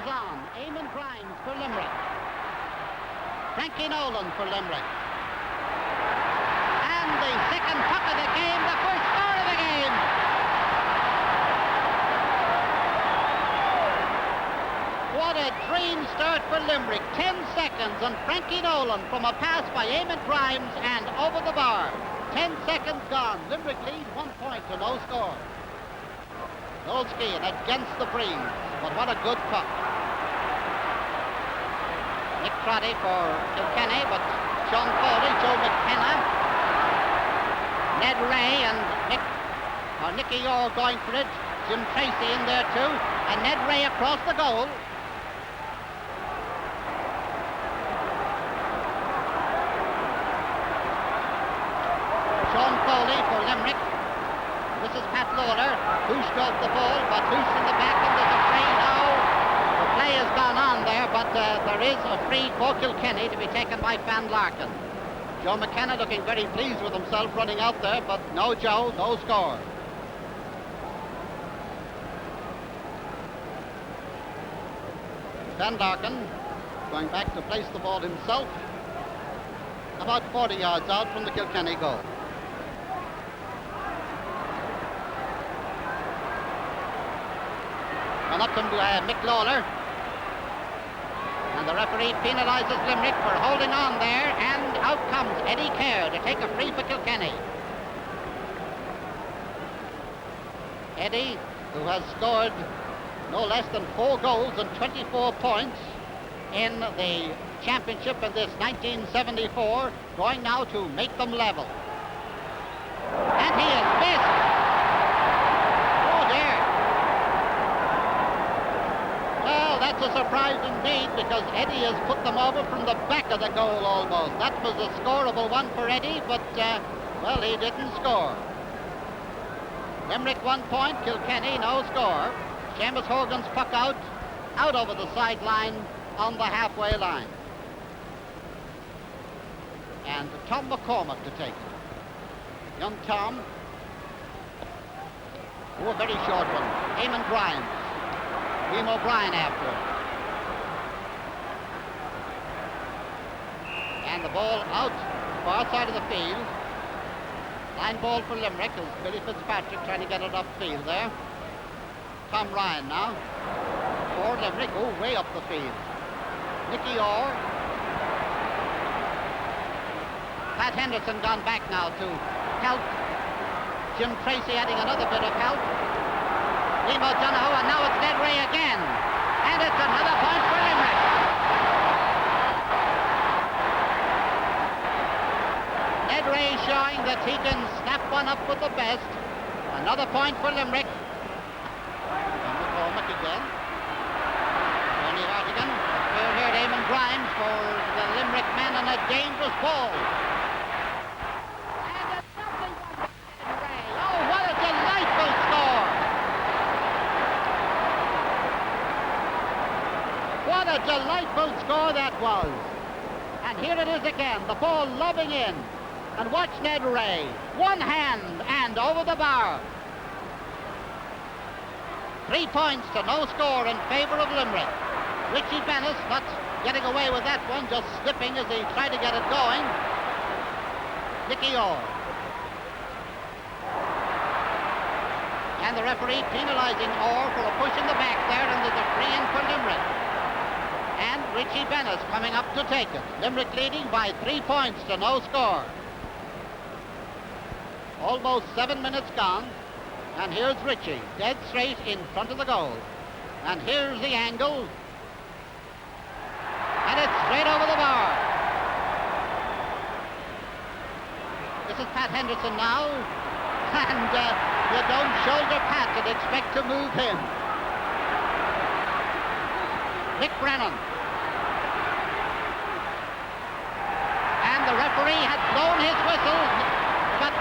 is on. Eamon Grimes for Limerick. Frankie Nolan for Limerick. And the second puck of the game, the first score of the game. What a dream start for Limerick. 10 seconds and Frankie Nolan from a pass by Eamon Grimes and over the bar. 10 seconds gone. Limerick lead 1 point to no score. Dolsky against the breeze, but what a good puck. Nick Crotty for Kilkenny, but Sean Foley, Joe McKenna, Ned Ray and Nicky Orr going for it. Jim Tracy in there too, and Ned Ray across the goal. Sean Foley for Limerick. This is Pat Lawler. Hoosh got the ball, but Hoosh in the back, and there's a free now. The play has gone on there, but there is a free for Kilkenny to be taken by Fan Larkin. Joe McKenna looking very pleased with himself running out there, but no Joe, no score. Van Larkin going back to place the ball himself, about 40 yards out from the Kilkenny goal. And up comes Mick Lawler. And the referee penalises Limerick for holding on there, and out comes Eddie Kerr to take a free for Kilkenny. Eddie, who has scored no less than 4 goals and 24 points in the championship in this 1974, going now to make them level. And he has missed. Oh dear. Well, that's a surprise indeed, because Eddie has put them over from the back of the goal almost. That was a scoreable one for Eddie, but well, he didn't score. Limerick 1 point, Kilkenny no score. Seamus Hogan's puck out over the sideline on the halfway line. And Tom McCormack to take it. Young Tom. Oh, a very short one. Eamon Grimes. Liam O'Brien after it. And the ball out, far side of the field. Line ball for Limerick as Billy Fitzpatrick trying to get it upfield there. Tom Ryan now. For Limerick, oh, way up the field. Nicky Orr. Pat Henderson gone back now to help. Jim Tracy adding another bit of help. Liam O'Donoghue, and now it's Ned Ray again. And it's another point for Limerick. Ned Ray showing that he can snap one up with the best. Another point for Limerick. And McCormack again. Tony Hartigan. We're here at Eamon Grimes for the Limerick men, and a dangerous ball. And it's nothing but Ned Ray. Oh, what a delightful score. What a delightful score that was. And here it is again, the ball lobbing in. And watch Ned Ray. One hand and over the bar. 3 points to no score in favor of Limerick. Richie Bennis not getting away with that one, just slipping as he tried to get it going. Nicky Orr. And the referee penalising Orr for a push in the back there, and there's a free in for Limerick. And Richie Bennis coming up to take it. Limerick leading by 3 points to no score. Almost 7 minutes gone, and here's Richie, dead straight in front of the goal. And here's the angle, and it's straight over the bar. This is Pat Henderson now, and you don't shoulder Pat and expect to move him. Nick Brennan. And the referee had blown his whistle, but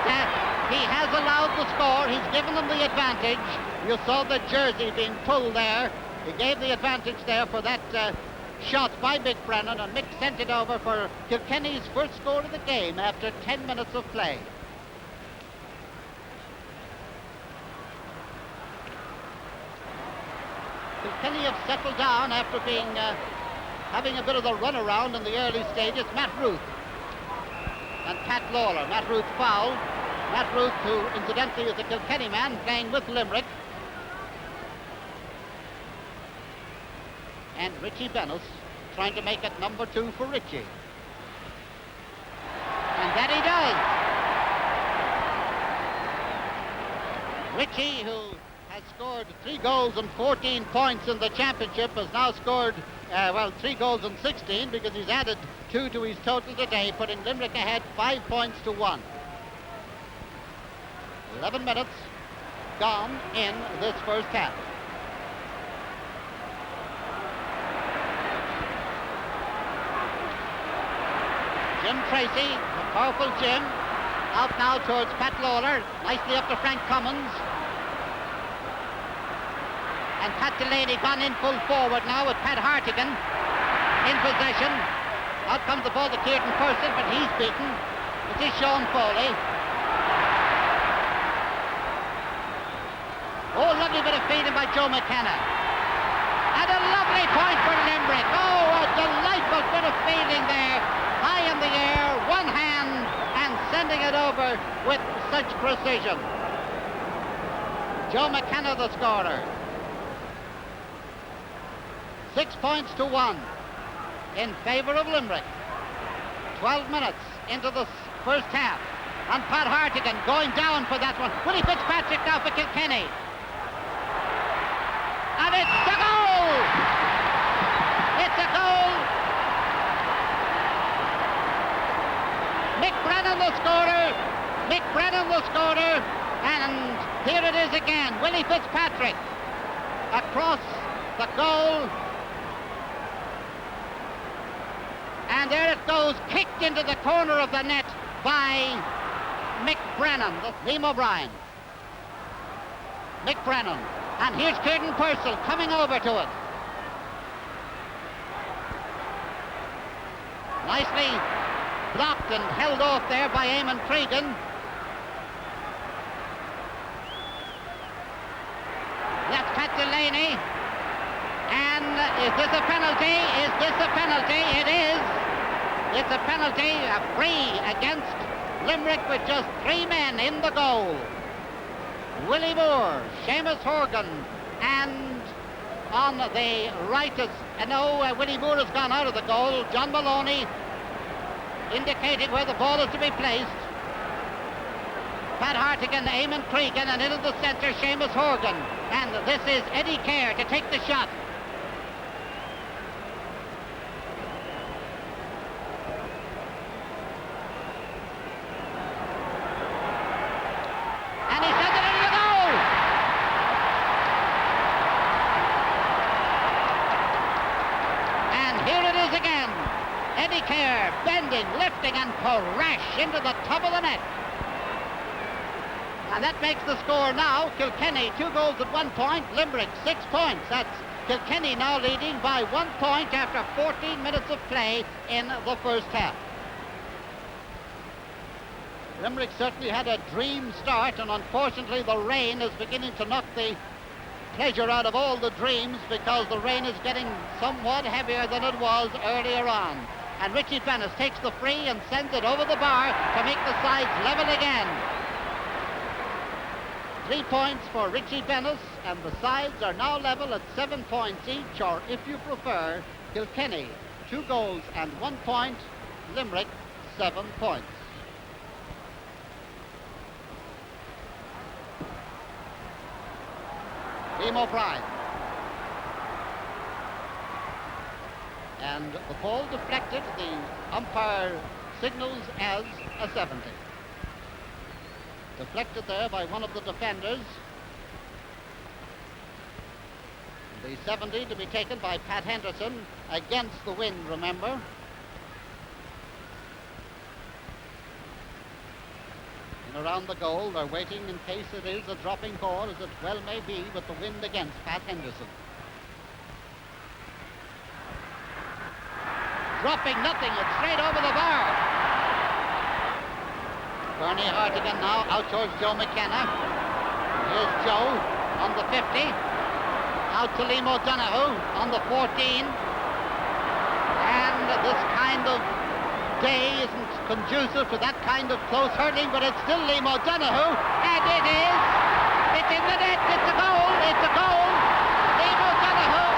he has allowed the score. He's given them the advantage. You saw the jersey being pulled there. He gave the advantage there for that shot by Mick Brennan, and Mick sent it over for Kilkenny's first score of the game after 10 minutes of play. Kilkenny have settled down after being having a bit of the runaround in the early stages. Matt Ruth and Pat Lawler. Matt Ruth fouled. Matt Ruth, who incidentally is a Kilkenny man playing with Limerick. And Richie Bennis trying to make it number 2 for Richie. And that he does. Richie, who has scored 3 goals and 14 points in the championship, has now scored 3 goals and 16 because he's added 2 to his total today, putting Limerick ahead 5 points to 1. 11 minutes gone in this first half. Jim Tracy, the powerful Jim, out now towards Pat Lawler, nicely up to Frank Cummins. And Pat Delaney gone in full forward now with Pat Hartigan in possession. Out comes the ball to Kieran Purcell, but he's beaten. It is Sean Foley. Oh, lovely bit of feeding by Joe McKenna. And a lovely point for Limerick. Oh, a delightful bit of feeding there. High in the air, one hand, and sending it over with such precision. Joe McKenna, the scorer. 6 points to 1 in favour of Limerick. 12 minutes into the first half. And Pat Hartigan going down for that one. Willie Fitzpatrick now for Kilkenny. And it's a goal! It's a goal! Mick Brennan the scorer. Mick Brennan the scorer. And here it is again. Willie Fitzpatrick across the goal. And there it goes, kicked into the corner of the net by Mick Brennan, Liam O'Brien. Mick Brennan. And here's Kieran Purcell coming over to it. Nicely blocked and held off there by Eamon Cregan. That's Pat Delaney. And is this a penalty? Is this a penalty? It is. It's a penalty, a free against Limerick with just 3 men in the goal. Willie Moore, Seamus Horgan, and on the right is, Willie Moore has gone out of the goal. John Maloney indicating where the ball is to be placed. Pat Hartigan, Eamon Cregan, and into the centre, Seamus Horgan. And this is Eddie Kerr to take the shot. Lifting and crash into the top of the net. And that makes the score now. Kilkenny 2 goals at 1 point. Limerick 6 points. That's Kilkenny now leading by 1 point after 14 minutes of play in the first half. Limerick certainly had a dream start, and unfortunately the rain is beginning to knock the pleasure out of all the dreams, because the rain is getting somewhat heavier than it was earlier on. And Richie Bennis takes the free and sends it over the bar to make the sides level again. 3 points for Richie Bennis, and the sides are now level at 7 points each, or if you prefer, Kilkenny 2 goals and 1 point, Limerick 7 points. Liam O'Brien. And the ball deflected, the umpire signals as a 70. Deflected there by one of the defenders. The 70 to be taken by Pat Henderson, against the wind, remember. And around the goal, they're waiting in case it is a dropping ball, as it well may be, with the wind against Pat Henderson. Dropping nothing, it's straight over the bar. Bernie Hartigan now out towards Joe McKenna. Here's Joe on the 50. Out to Liam O'Donoghue on the 14. And this kind of day isn't conducive to that kind of close hurling, but it's still Liam O'Donoghue, and it is. It's in the net. It's a goal. It's a goal. Liam O'Donoghue.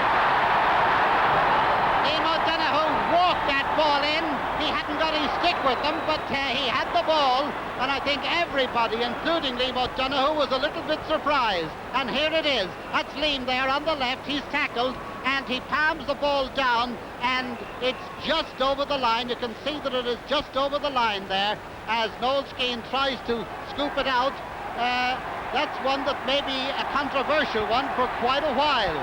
Liam O'Donoghue walked that ball in. He hadn't got his stick with him, but he had the ball, and I think everybody, including Liam O'Donoghue, was a little bit surprised. And here it is. That's Liam there on the left. He's tackled, and he palms the ball down, and it's just over the line. You can see that it is just over the line there as Noel Skeen tries to scoop it out. That's one that may be a controversial one for quite a while.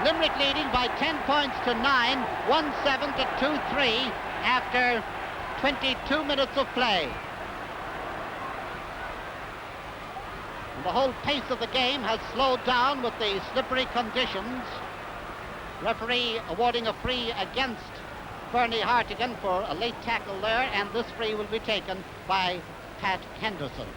Limerick leading by 10 points to 9, 1-7 to 2-3 after 22 minutes of play. And the whole pace of the game has slowed down with the slippery conditions. Referee awarding a free against Bernie Hartigan for a late tackle there, and this free will be taken by Pat Henderson.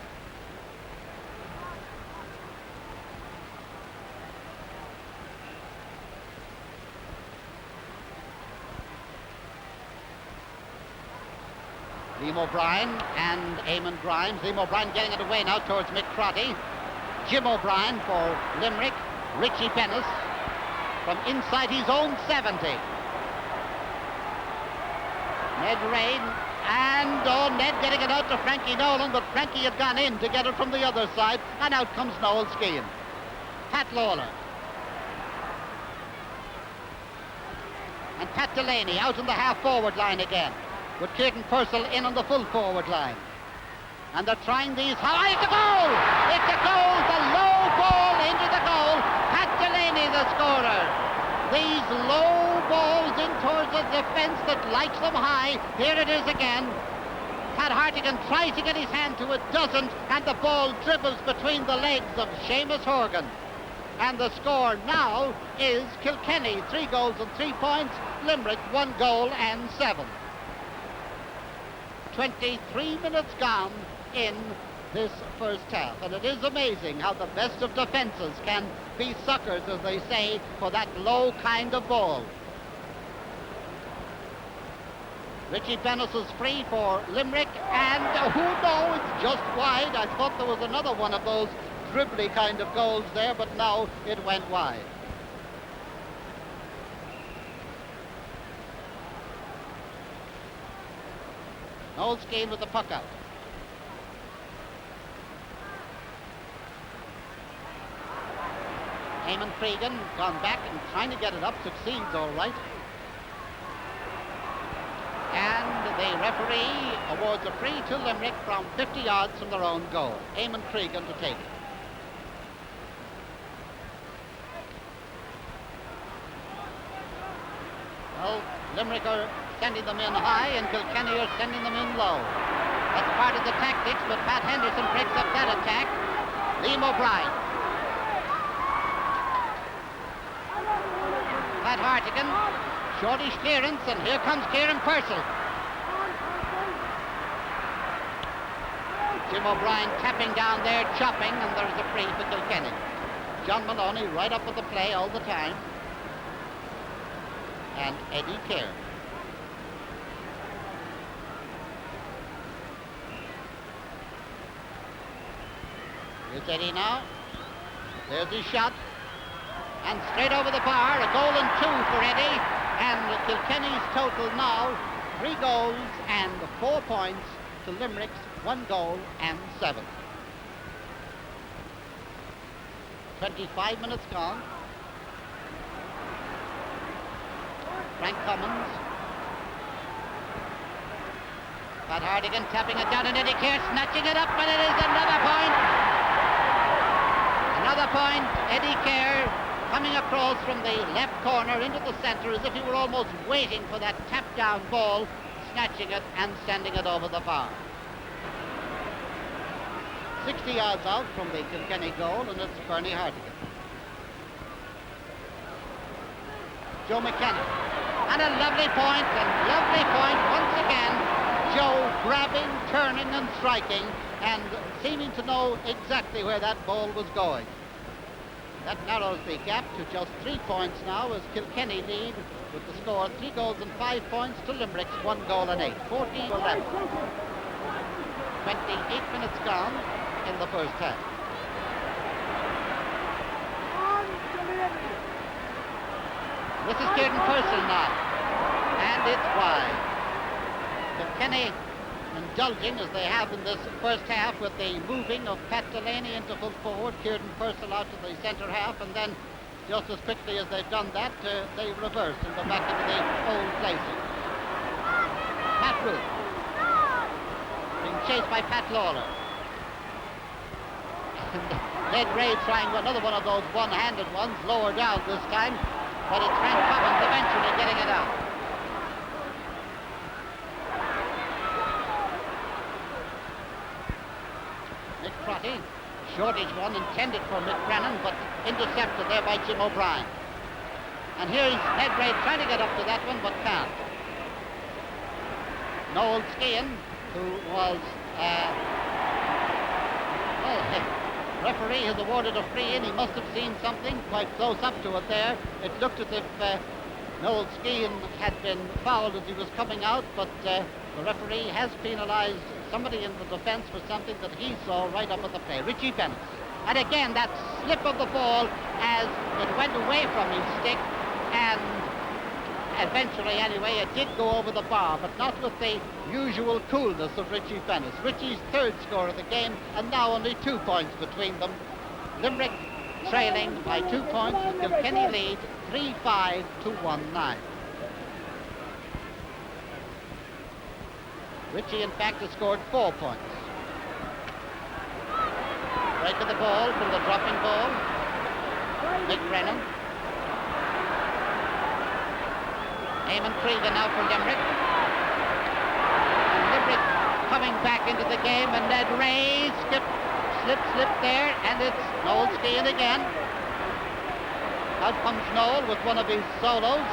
Liam O'Brien and Eamon Grimes. Liam O'Brien getting it away now towards Mick Crotty. Jim O'Brien for Limerick. Richie Bennis from inside his own 70. Ned Rain, and Ned getting it out to Frankie Nolan, but Frankie had gone in to get it from the other side, and out comes Noel Skeen. Pat Lawler. And Pat Delaney out on the half-forward line again, with Kieran Purcell in on the full forward line. And they're trying these. It's a goal! It's a goal! The low ball into the goal. Pat Delaney, the scorer. These low balls in towards the defence that likes them high. Here it is again. Pat Hartigan tries to get his hand to it, doesn't, and the ball dribbles between the legs of Seamus Horgan. And the score now is Kilkenny, 3 goals and 3 points. Limerick, 1 goal and 7. 23 minutes gone in this first half, and it is amazing how the best of defences can be suckers, as they say, for that low kind of ball. Richie Bennis is free for Limerick, and who knows, it's just wide. I thought there was another one of those dribbly kind of goals there, but no, it went wide. Noel Skeen with the puck out. Eamon Cregan gone back and trying to get it up, succeeds all right. And the referee awards a free to Limerick from 50 yards from their own goal. Eamon Cregan to take it. Well, Limerick are sending them in high, and Kilkenny are sending them in low. That's part of the tactics, but Pat Henderson breaks up that attack. Liam O'Brien. Pat Hartigan, shortish clearance, and here comes Kieran Purcell. Jim O'Brien tapping down there, chopping, and there's a free for Kilkenny. John Maloney right up with the play all the time. And Eddie Kerr. Here's Eddie now. There's his shot. And straight over the bar, a goal and 2 for Eddie. And Kilkenny's total now, 3 goals and 4 points to Limerick's 1 goal and 7. 25 minutes gone. Frank Cummins. Pat Hartigan tapping it down, and Eddie Kerr snatching it up, and it is another point. Another point. Eddie Kerr coming across from the left corner into the centre as if he were almost waiting for that tap-down ball, snatching it and sending it over the bar. 60 yards out from the Kilkenny goal, and it's Bernie Hartigan. Joe McKenna. And a lovely point once again. Joe grabbing, turning and striking, and seeming to know exactly where that ball was going. That narrows the gap to just 3 points now as Kilkenny lead with the score 3 goals and 5 points to Limerick's 1 goal and 8. 14-11. 28 minutes gone in the first half. This is Kieran Purcell now, and it's wide. Kilkenny indulging as they have in this first half with the moving of Pat Delaney into full forward, Kieran Purcell out to the centre half, and then just as quickly as they've done that, they reverse and go back into the old places. Matt Root being chased by Pat Lawler. Ned Ray trying another one of those one-handed ones, lower down this time, but it's Frank Cummins eventually getting it out. Mick Crotty, shortish one intended for Mick Brennan, but intercepted there by Jim O'Brien. And here's Ned Ray trying to get up to that one, but can't. Noel Skehan, who was, the referee has awarded a free in. He must have seen something quite close up to it there. It looked as if Noel Skehan had been fouled as he was coming out, but the referee has penalised somebody in the defence for something that he saw right up at the play. Richie Bennett. And again, that slip of the ball as it went away from his stick, and eventually, anyway, it did go over the bar, but not with the usual coolness of Richie Bennett. Richie's third score of the game, and now only 2 points between them. Limerick trailing by 2 points. Kilkenny lead 3-5 to 1-9. Richie, in fact, has scored 4 points. Break of the ball from the dropping ball. Mick Brennan. Eamon Cregan now for Limerick. And Limerick coming back into the game, and Ned Ray slip there, and it's Noel Skehan again. Out comes Noel with one of his solos.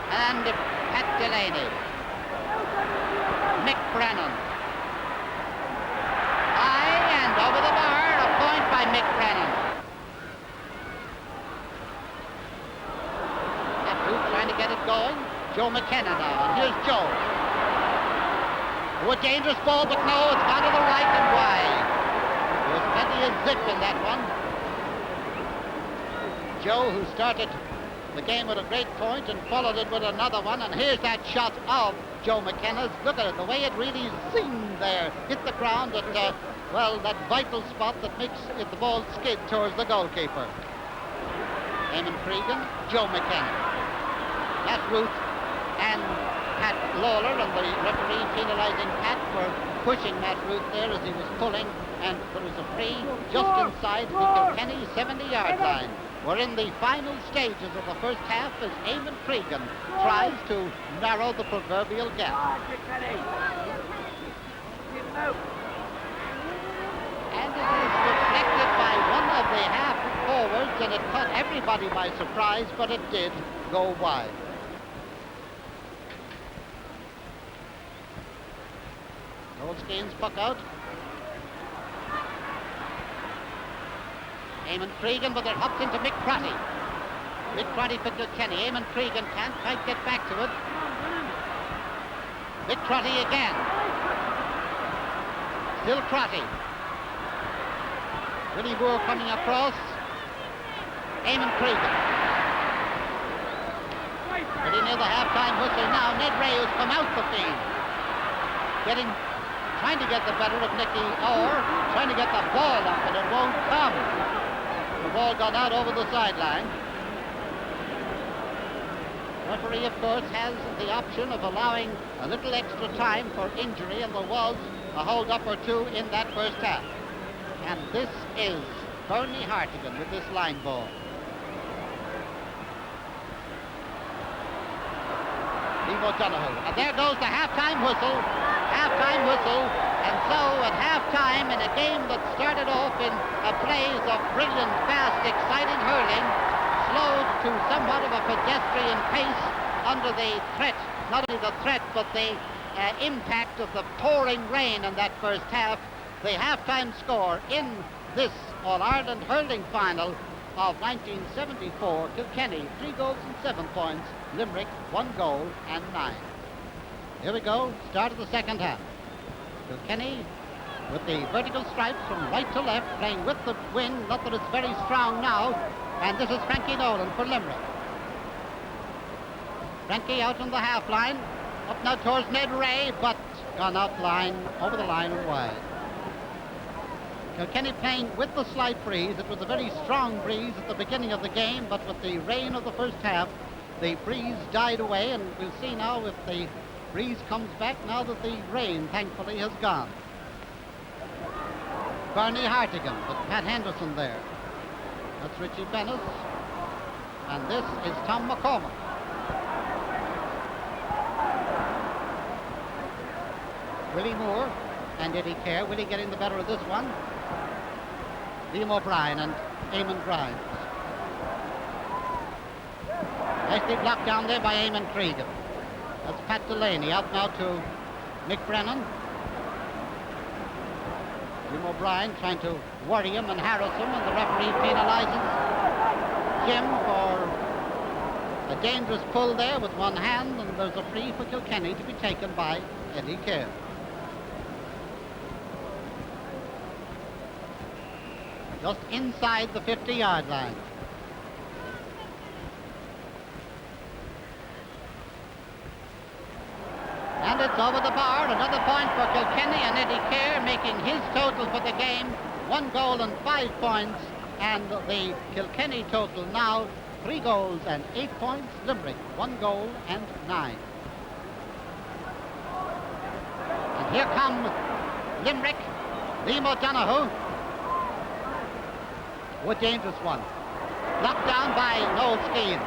And Pat Delaney. Mick Brennan. High and over the bar, a point by Mick Brennan. That Root trying to get it going. Joe McKenna now, and here's Joe. Oh, a dangerous ball, but no, it's gone to the right and wide. There's plenty of zip in that one. Joe, who started the game at a great point and followed it with another one, and here's that shot of Joe McKenna's. Look at it, the way it really zinged there, hit the ground at, that vital spot that makes the ball skid towards the goalkeeper. Eamon Cregan, Joe McKenna. Matt Root and Pat Lawler, and the referee penalising Pat for pushing Matt Root there as he was pulling, and there was a free just inside the Kilkenny 70-yard line. We're in the final stages of the first half as Eamon Cregan tries to narrow the proverbial gap. And it is deflected by one of the half forwards, and it caught everybody by surprise, but it did go wide. Noel Skehan's puck out. Eamon Cregan, but they're hopped into Mick Crotty. Mick Crotty for Kilkenny. Eamon Cregan can't quite get back to it. Mick Crotty again. Still Crotty. Willie Moore coming across. Eamon Cregan. Pretty near the half-time whistle now. Ned Ray has come out the field. Trying to get the better of Nicky Orr. Trying to get the ball up, but it won't come. The ball gone out over the sideline. Referee, of course, has the option of allowing a little extra time for injury, and there was a hold-up or two in that first half. And this is Bernie Hartigan with this line ball. Liam O'Donoghue. And there goes the halftime whistle. Halftime whistle. And so at halftime, in a game that started off in a blaze of brilliant, fast, exciting hurling, slowed to somewhat of a pedestrian pace under the threat, not only the threat, but the impact of the pouring rain in that first half, the half-time score in this All-Ireland hurling final of 1974. Kilkenny, 3 goals and 7 points. Limerick, 1 goal and 9. Here we go, start of the second half. Kilkenny with the vertical stripes from right to left, playing with the wind, not that it's very strong now. And this is Frankie Nolan for Limerick. Frankie out on the half line, up now towards Ned Ray, but gone out line, over the line and wide. Kilkenny playing with the slight breeze. It was a very strong breeze at the beginning of the game, but with the rain of the first half, the breeze died away, and we'll see now if the breeze comes back now that the rain, thankfully, has gone. Barney Hartigan with Pat Henderson there. That's Richie Bennis. And this is Tom McCormack. Willie Moore and Eddie Kerr. Willie getting the better of this one. Liam O'Brien and Eamon Grimes. Nicely blocked down there by Eamon Cregan. That's Pat Delaney out now to Mick Brennan. Jim O'Brien trying to worry him and harass him, and the referee penalises Jim for a dangerous pull there with one hand, and there's a free for Kilkenny to be taken by Eddie Kerr. Just inside the 50-yard line. And it's over the bar. Another point for Kilkenny, and Eddie Kerr making his total for the game, 1 goal and 5 points. And the Kilkenny total now, 3 goals and 8 points. Limerick, 1 goal and 9. And here comes Limerick. Liam O'Donoghue. A dangerous one. Blocked down by Noel Skeen.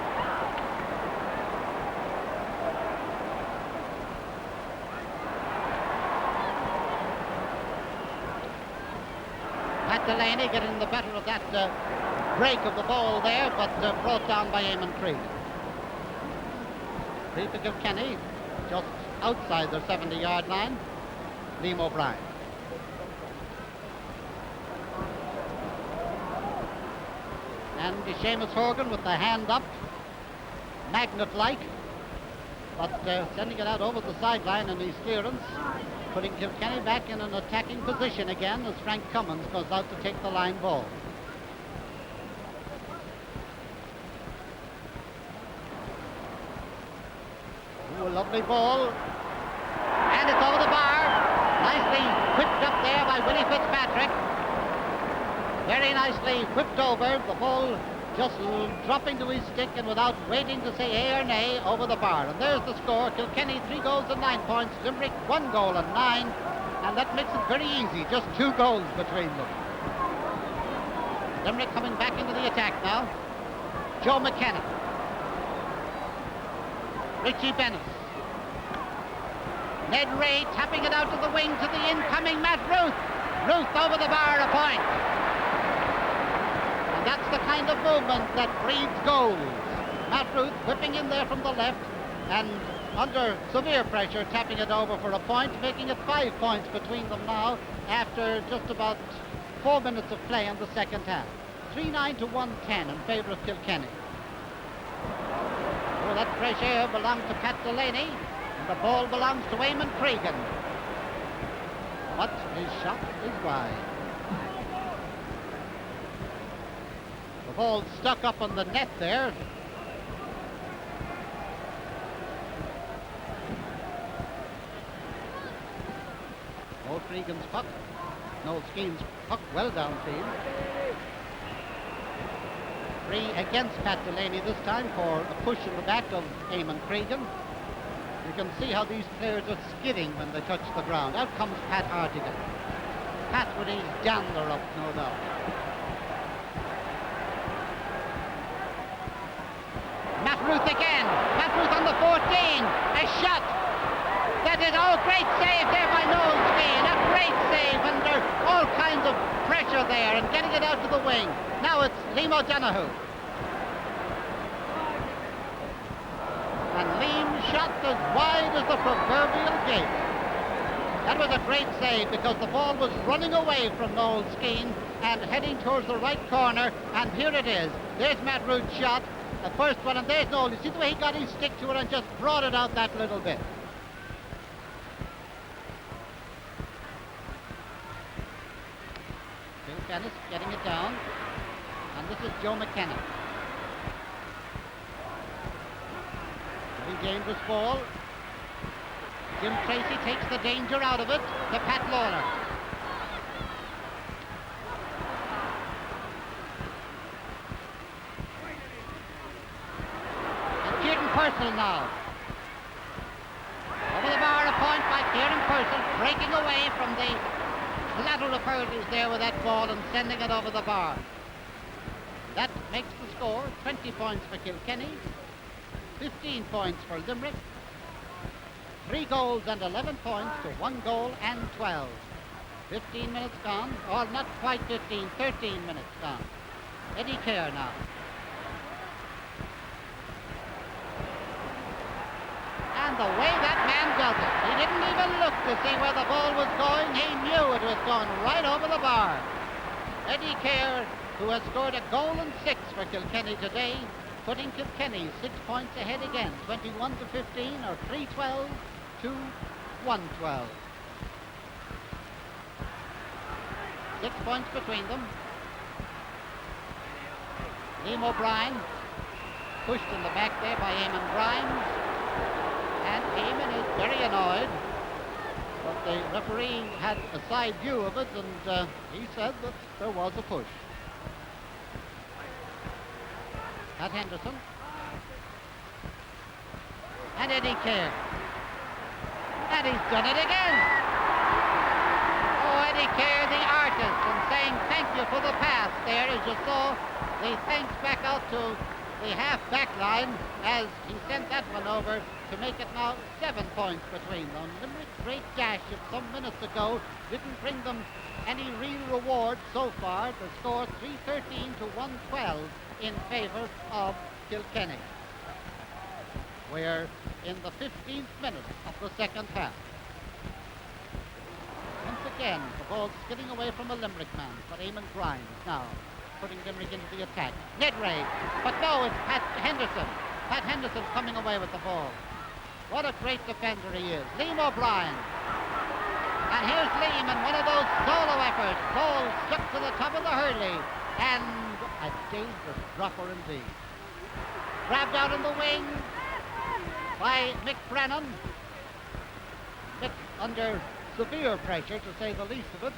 Pat Delaney getting the better of that break of the ball there, but brought down by Eamon Creed. Free for Kilkenny, just outside their 70-yard line. Liam O'Brien. And Seamus Horgan with the hand up, magnet-like, but sending it out over the sideline in his clearance, putting Kilkenny back in an attacking position again as Frank Cummins goes out to take the line ball. Ooh, a lovely ball, and it's over the bar. Nicely whipped up there by Willie Fitzpatrick. Very nicely whipped over, the ball just dropping to his stick and without waiting to say A or nay, over the bar. And there's the score. Kilkenny 3 goals and 9 points. Limerick 1 goal and 9. And that makes it very easy. Just 2 goals between them. Limerick coming back into the attack now. Joe McKenna. Richie Bennis. Ned Ray tapping it out to the wing to the incoming Matt Ruth. Ruth over the bar, a point. And that's the kind of movement that breeds goals. Matt Ruth whipping in there from the left and under severe pressure tapping it over for a point, making it 5 points between them now after just about 4 minutes of play in the second half. 3-9 to 1-10 in favour of Kilkenny. Oh, that fresh air belonged to Pat Delaney, and the ball belongs to Eamon Cregan. But his shot is wide. The ball stuck up on the net there. Noel Cregan's puck. Noel Skeen's puck well downfield. Free against Pat Delaney this time for a push in the back of Eamon Cregan. You can see how these players are skidding when they touch the ground. Out comes Pat Hartigan. Pat with his dander up, no doubt. Matt Ruth again. Matt Ruth on the 14. A shot. That is, oh, great save there by Noel Skeen. A great save under all kinds of pressure there and getting it out to the wing. Now it's Liam O'Donoghue. And Liam's shot as wide as the proverbial gate. That was a great save because the ball was running away from Noel Skeen and heading towards the right corner, and here it is. There's Matt Root's shot, the first one, and there's Noel. You see the way he got his stick to it and just brought it out that little bit. Bill Dennis getting it down, and this is Joe McKenna. Very dangerous ball. Jim Tracy takes the danger out of it to Pat Lawler. And Kieran Purcell now. Over the bar, a point by Kieran Purcell, breaking away from the collateral authorities there with that ball and sending it over the bar. That makes the score 20 points for Kilkenny, 15 points for Limerick, 3 goals and 11 points to 1 goal and 12. 15 minutes gone, or not quite 15, 13 minutes gone. Eddie Kerr now. And the way that man does it, he didn't even look to see where the ball was going. He knew it was going right over the bar. Eddie Kerr, who has scored a goal and 6 for Kilkenny today, putting Kilkenny 6 points ahead again, 21 to 15 or 3-12 to 1-12. 6 points between them. Liam O'Brien pushed in the back there by Eamon Grimes, and Eamon is very annoyed, but the referee had a side view of it, and he said that there was a push. At Henderson. And Eddie Kerr. And he's done it again. Oh, Eddie Kerr, the artist, and saying thank you for the pass there, as you saw the thanks back out to the half-back line as he sent that one over to make it now 7 points between them. Limerick's great dash of some minutes ago didn't bring them any real reward so far. The score 3-13 to 1-12 in favour of Kilkenny. We're in the 15th minute of the second half. Once again, the ball skidding away from a Limerick man, but Eamon Grimes now putting Limerick into the attack. Ned Ray, but no, it's Pat Henderson. Pat Henderson coming away with the ball. What a great defender he is. Liam O'Brien. And here's Liam in one of those solo efforts. Ball stuck to the top of the hurley. And a dangerous dropper indeed. Grabbed out in the wing by Mick Brennan. Mick under severe pressure, to say the least of it.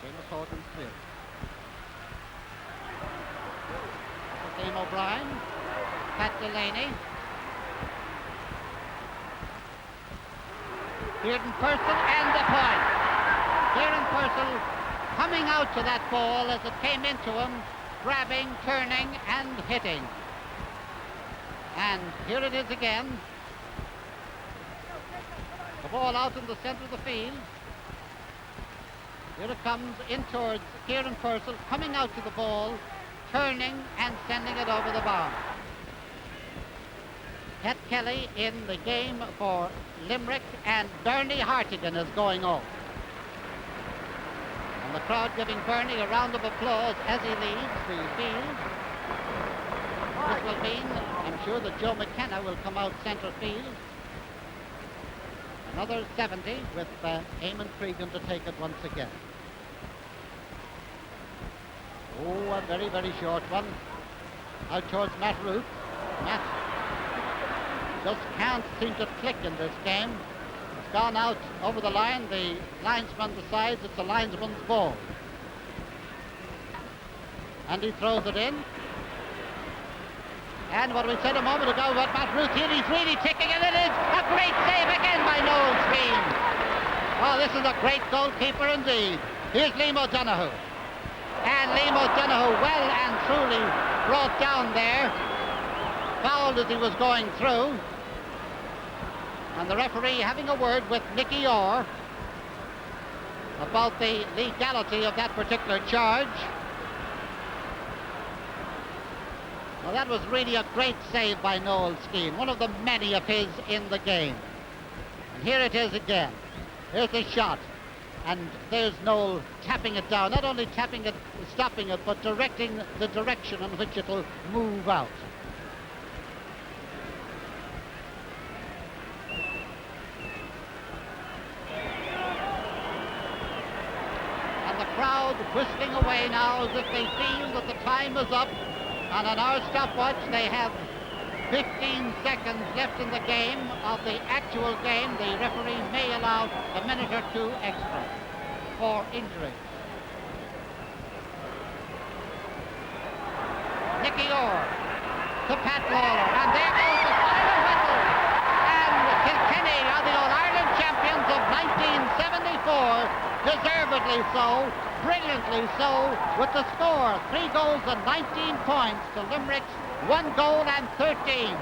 Seamus Horton's clear. Liam O'Brien. Pat Delaney. Kieran Purcell and the point. Kieran Purcell coming out to that ball as it came into him, grabbing, turning and hitting. And here it is again. The ball out in the centre of the field. Here it comes in towards Kieran Purcell, coming out to the ball, turning and sending it over the bar. Pat Kelly in the game for Limerick, and Bernie Hartigan is going off. And the crowd giving Bernie a round of applause as he leaves the field. This will mean, I'm sure, that Joe McKenna will come out centre field. Another 70 with Eamon Cregan to take it once again. Oh, a very, very short one. Out towards Matt Root. Matt just can't seem to click in this game. It's gone out over the line. The linesman decides it's a linesman's ball. And he throws it in. And what we said a moment ago about Matt Root here, he's really ticking, and it is a great save again by Noel Skeen. Oh, this is a great goalkeeper indeed. Here's Liam O'Donoghue. And Liam O'Donoghue well and truly brought down there. Fouled as he was going through. And the referee having a word with Nicky Orr about the legality of that particular charge. Well, that was really a great save by Noel Skeen, one of the many of his in the game. Here it is again. Here's the shot. And there's Noel tapping it down. Not only tapping it, stopping it, but directing the direction in which it'll move out. And the crowd whistling away now as if they feel that the time is up. And on our stopwatch, they have 15 seconds left in the game, of the actual game. The referee may allow a minute or two extra for injury. Nicky Orr to Pat Lawler, and there goes the final whistle. And Kilkenny are the All-Ireland champions of 1974, deservedly so, brilliantly so, with the score 3 goals and 19 points to Limerick's 1 goal and 13.